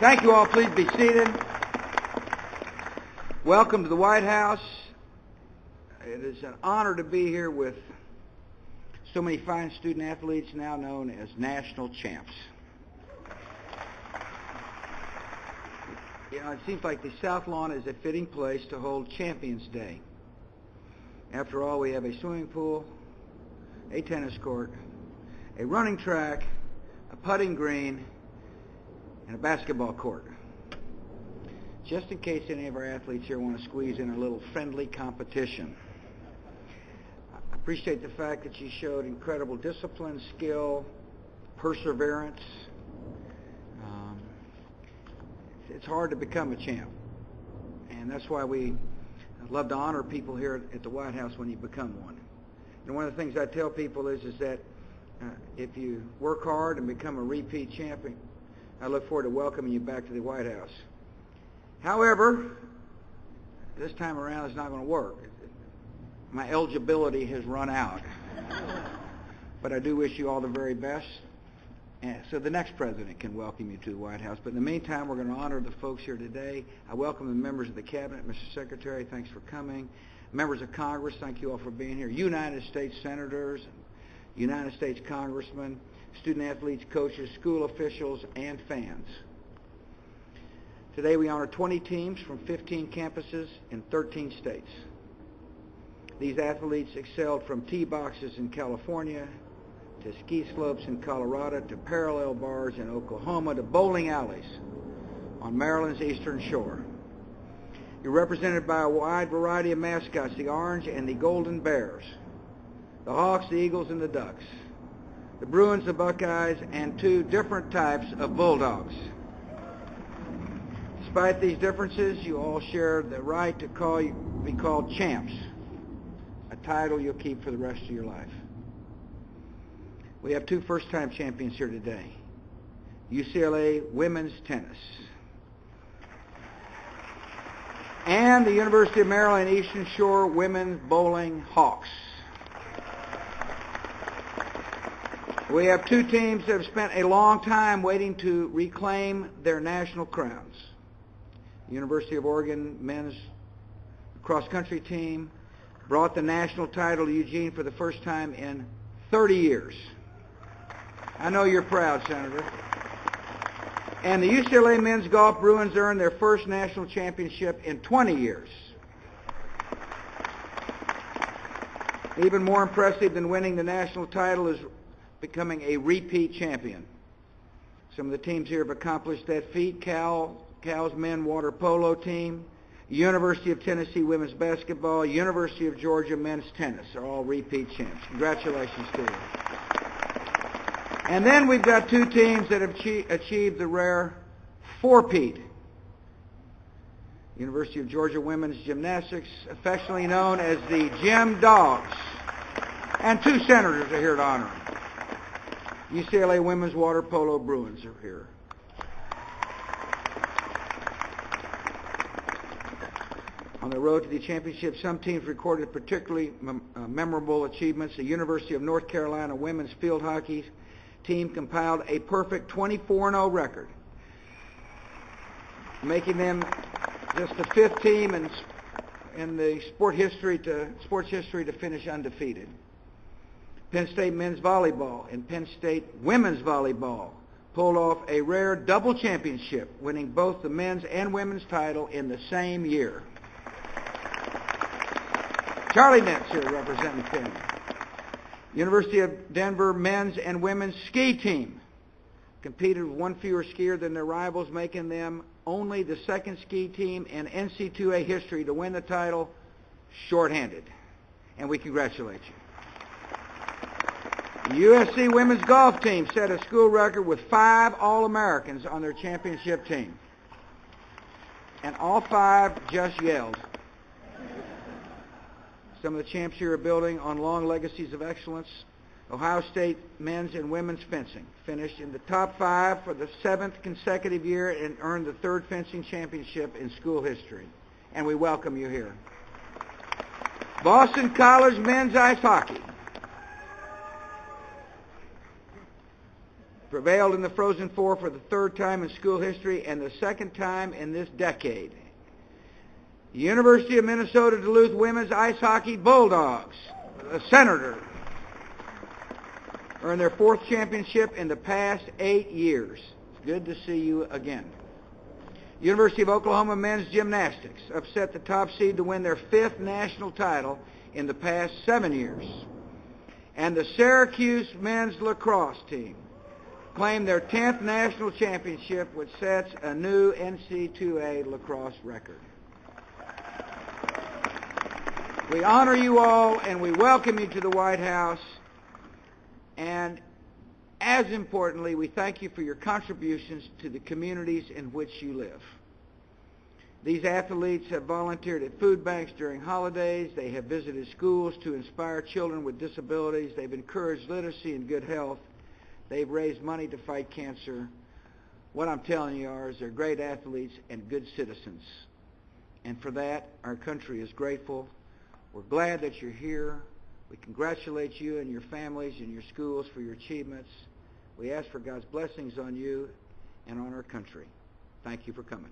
Thank you all. Please be seated. Welcome to the White House. It is an honor to be here with so many fine student athletes now known as national champs. You know, it seems like the South Lawn is a fitting place to hold Champions Day. After all, we have a swimming pool, a tennis court, a running track, a putting green, and a basketball court. Just in case any of our athletes here want to squeeze in a little friendly competition. I appreciate the fact that you showed incredible discipline, skill, perseverance. It's hard to become a champ, and that's why we love to honor people here at the White House when you become one. And one of the things I tell people is that if you work hard and become a repeat champion, I look forward to welcoming you back to the White House. However, this time around it's not going to work. My eligibility has run out. But I do wish you all the very best. And so the next president can welcome you to the White House. But in the meantime, we're going to honor the folks here today. I welcome the members of the Cabinet. Mr. Secretary, thanks for coming. Members of Congress, thank you all for being here. United States Senators, United States Congressmen, student athletes, coaches, school officials, and fans. Today we honor 20 teams from 15 campuses in 13 states. These athletes excelled from tee boxes in California to ski slopes in Colorado to parallel bars in Oklahoma to bowling alleys on Maryland's eastern shore. You're represented by a wide variety of mascots, the Orange and the Golden Bears, the Hawks, the Eagles, and the Ducks, the Bruins, the Buckeyes, and 2 different types of Bulldogs. Despite these differences, you all share the right to be called champs, a title you'll keep for the rest of your life. We have 2 first-time champions here today. UCLA women's tennis and the University of Maryland Eastern Shore women's bowling Hawks. We have 2 teams that have spent a long time waiting to reclaim their national crowns. The University of Oregon men's cross-country team brought the national title to Eugene for the first time in 30 years. I know you're proud, Senator. And the UCLA men's golf Bruins earned their first national championship in 20 years. Even more impressive than winning the national title is becoming a repeat champion. Some of the teams here have accomplished that feat. Cal's men water polo team, University of Tennessee women's basketball, University of Georgia men's tennis are all repeat champs. Congratulations to you. And then we've got 2 teams that have achieved the rare 4-peat. University of Georgia women's gymnastics, affectionately known as the Gym Dogs. And 2 senators are here to honor them. UCLA women's water polo Bruins are here. On the road to the championship, some teams recorded particularly memorable achievements. The University of North Carolina women's field hockey team compiled a perfect 24-0 record, making them just the 5th team in the sports history to finish undefeated. Penn State men's volleyball and Penn State women's volleyball pulled off a rare double championship, winning both the men's and women's title in the same year. Charlie Nentz here representing Penn. University of Denver men's and women's ski team competed with 1 fewer skier than their rivals, making them only the 2nd ski team in NCAA history to win the title shorthanded. And we congratulate you. The USC women's golf team set a school record with 5 All-Americans on their championship team. And all 5 just yelled. Some of the champs here are building on long legacies of excellence. Ohio State men's and women's fencing finished in the top 5 for the 7th consecutive year and earned the 3rd fencing championship in school history. And we welcome you here. Boston College men's ice hockey prevailed in the Frozen Four for the third time in school history and the second time in this decade. The University of Minnesota Duluth Women's Ice Hockey Bulldogs, the Senator, earned their fourth championship in the past 8 years. It's good to see you again. University of Oklahoma Men's Gymnastics upset the top seed to win their fifth national title in the past 7 years. And the Syracuse Men's Lacrosse team claimed their 10th national championship, which sets a new NCAA lacrosse record. We honor you all and we welcome you to the White House. And as importantly, we thank you for your contributions to the communities in which you live. These athletes have volunteered at food banks during holidays. They have visited schools to inspire children with disabilities. They've encouraged literacy and good health. They've raised money to fight cancer. What I'm telling you is they're great athletes and good citizens. And for that, our country is grateful. We're glad that you're here. We congratulate you and your families and your schools for your achievements. We ask for God's blessings on you and on our country. Thank you for coming.